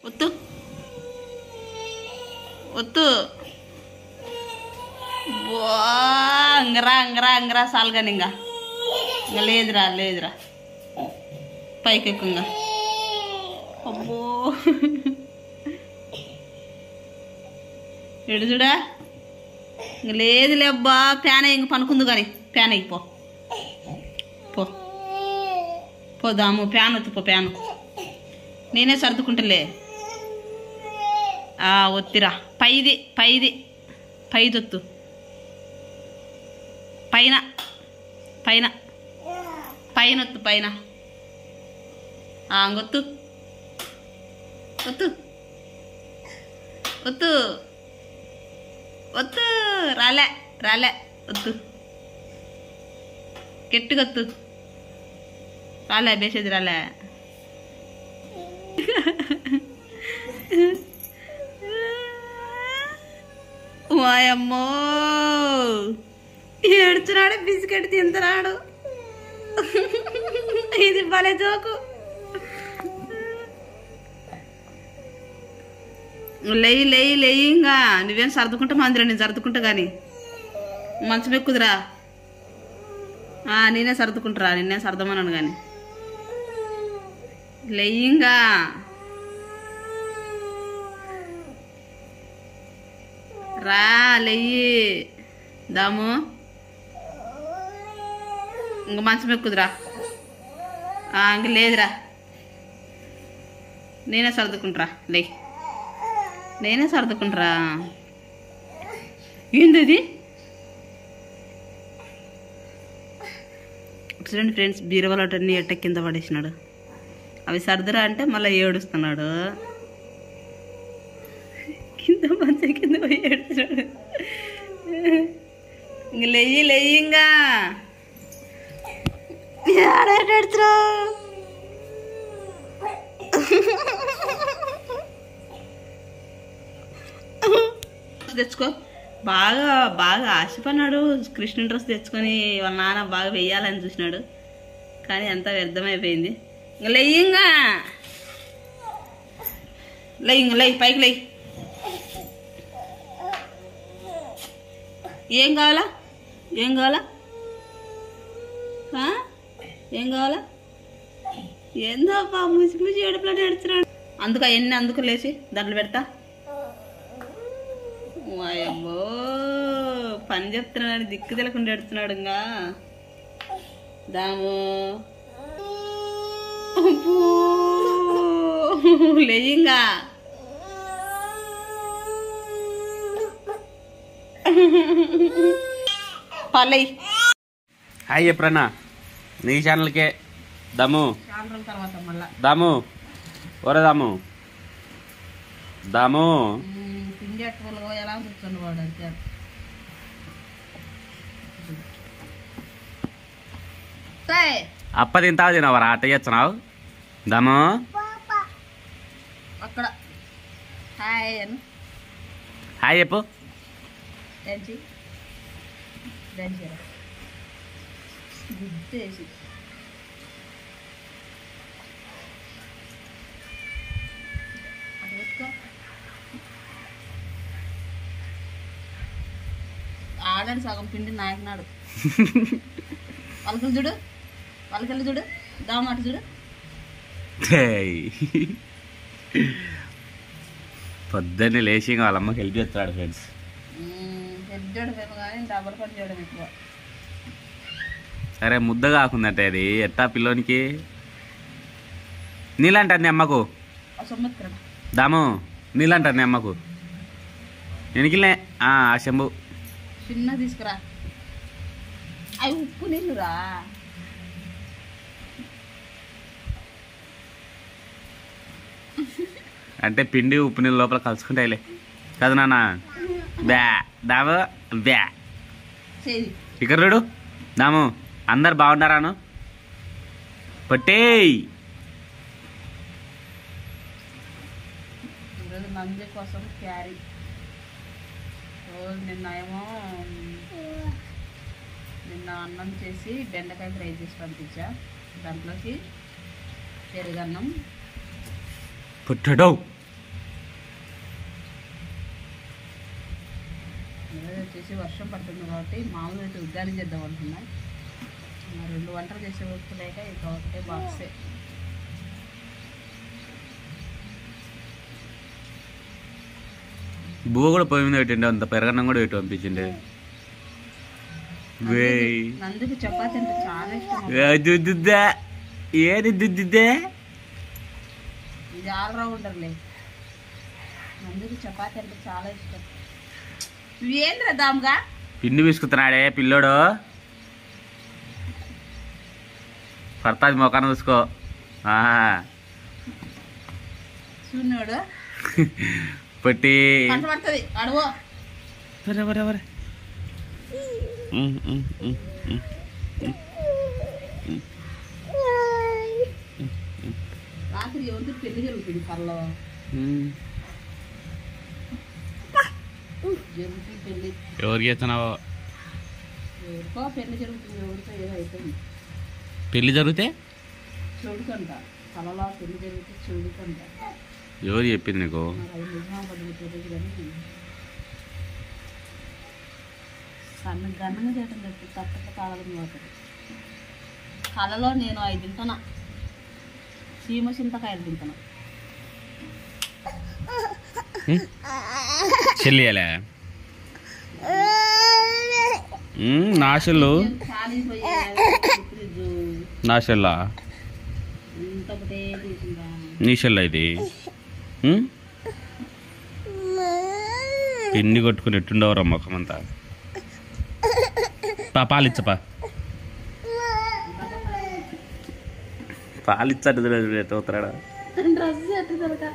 ఒత్తు ఒత్తు అంగరా అంగరా అంగరా సాల్గాని ఇంకా లేదురా లేదురా పైకి ఎక్కువ అబ్బో ఎడు చూడా ఇంక లేదులే అబ్బా ఫ్యాన్ ఇంక పనుకుంది కానీ ఫ్యాన్ అయిపో పో పోదాము ఫ్యాన్ వద్దు పో ఫ్యాను నేనే సర్దుకుంటలే ఒత్తిరా పైదొత్తు పైన పైన పైనొత్తు పైన అంగొత్తు ఒత్తు ఒత్తు ఒత్తు రాలే రాలే ఒత్తు గట్టిగొత్తు రాలే బేసేది రాలే వాయమ్మో ఏడుచున్నాడు బిస్కెట్ తింటున్నాడు ఇది భలే జోకు లేయి ఇంకా నువ్వేం సర్దుకుంటా మందిరా నేను సర్దుకుంటా కానీ మంచం ఎక్కుదురా నేనే సర్దుకుంటారా నిన్నే సర్దమన్నాను కానీ లేయింగా రా లేయి దాము ఇంక మంచం ఎక్కుదురా ఇంక లేదురా నేనే సర్దుకుంటారా నేనే సర్దుకుంటారా ఏంది చూడండి ఫ్రెండ్స్ బీరవలటన్నీ ఎట్ట కింద పడేసినాడు అవి సర్దురా అంటే మళ్ళీ ఏడుస్తున్నాడు కింద మంచి కింద పోయి ఏడుస్తున్నాడు ఇంక లేయి ఇంకా తెచ్చుకో బాగా బాగా ఆశపడినాడు కృష్ణుని డ్రెస్ తెచ్చుకొని వాళ్ళ నాన్న బాగా వెయ్యాలని చూసినాడు కానీ అంతా వ్యర్థమైపోయింది ఇంకా లేయింగా లై పైకి లై ఏం కావాలా ఏం కావాలా ఏం కావాలా ఏందో ముసి ముసి ఏడుపులో ఏడుస్తున్నాడు అందుకు లేచి దాంట్లో పెడతా అయ్యమ్మో పని చెప్తున్నాడు దిక్కు తెలకుండా ఎడుతున్నాడు ఇంకా దాము లేయింగా పల్లై హాయ్ ఎప్పుడన్నా నీ ఛానల్కే దమ్ము తర్వాత మళ్ళా దాము ఒరే దాము దాము ఎలా కూర్చొని వాడు అప్ప తింటావు తినవరా అట్ట చేస్తున్నావు దమ్ము అక్కడ హాయ్ అని హాయ్ చెప్పు గుద్దేసి ఆడాడు సగం పిండి నాయకున్నాడు పలకలు చూడు దామాట చూడు పొద్దున్నే లేచి వాళ్ళ అమ్మకి హెల్ప్ చేస్తాడు ఫ్రెండ్స్ హెల్ప్ చేయడం ఏమో కానీ డబల్ పని చేయడం ఎక్కువ సరే ముద్ద కాకుందంటే అది ఎట్టా పిల్లోనికి నీళ్ళంటారు నీ అమ్మకు దాము నీళ్ళంటారు నీ అమ్మకు ఎనికిలే ఆ శంభు చిన్న తీసుకురా అవి ఉప్పు నీళ్ళురా అంటే పిండి ఉప్పు నీళ్ళు లోపల కలుసుకుంటాయిలే కదా నాన్న బ్యా దాము బ్యా ఇక్కడ చూడు దాము అందరు బాగుంటారాను పట్టేయ్ నంది కోసం క్యారీ నిన్న అన్నం చేసి బెండకాయ ఫ్రై చేసి పంపించా దాంట్లోకి పెరుగన్నం పొట్టడో చేసి వర్షం పడుతుంది కాబట్టి మామూలు అయితే ఉగ్గాని చేద్దాం అనుకున్నా. 2 వంటలు చేసే వస్తు లేక ఇక ఒకటే బాక్సే. బువ్వ కూడా పొయ్యి మీద పెట్టిండే, అంత పెరగన్నం కూడా పెట్టి పంపించిండే. నందుకు చపాతి అంటే చాలా ఇష్టం. ఏది దుద్దిద్దే? ఇది ఆల్రౌండర్లే. నందుకు చపాతి అంటే చాలా ఇష్టం. ఏంద్రా దామ్గా పిండి విసుకుతున్నాడే పిల్లోడు. పడతాది మొఖాన్ని చూసుకో. చూడు పట్టి పడుతుంది అడుగు. రాత్రి ఎవరితో పెళ్లి జరుగుతుంది కల్లో. జరుగుతుంది పెళ్లి. ఎవరికి చేస్తున్నావో? ఎవరికో పెళ్లి జరుగుతుంది. ఎవరితో ఏదో అవుతుంది. పెళ్లి జరిగితే చెడుకంట. కలలో పెళ్లి జరిగితే చెడుకంట. ఎవరు చెప్పింది నీకు? అది నిజమా పడుతుంది తెలియదు కానీ సన్న గన్నంగా చేయటం చెప్పి తప్పక తాళం పోతుంది. కలలో నేను 5 తింటున్నా. సీమ చింతకాయలు తింటున్నా. చెల్లియాలే నాశలు నాశల్లా నీషల్లా ఇది పిండి కొట్టుకుని ఎట్టుండవరా ముఖమంతా. పాలిచ్చపా పాలిచ్చట్టు ఎట్ట అవుతాడా? డ్రెస్ ఎట్టు దొరక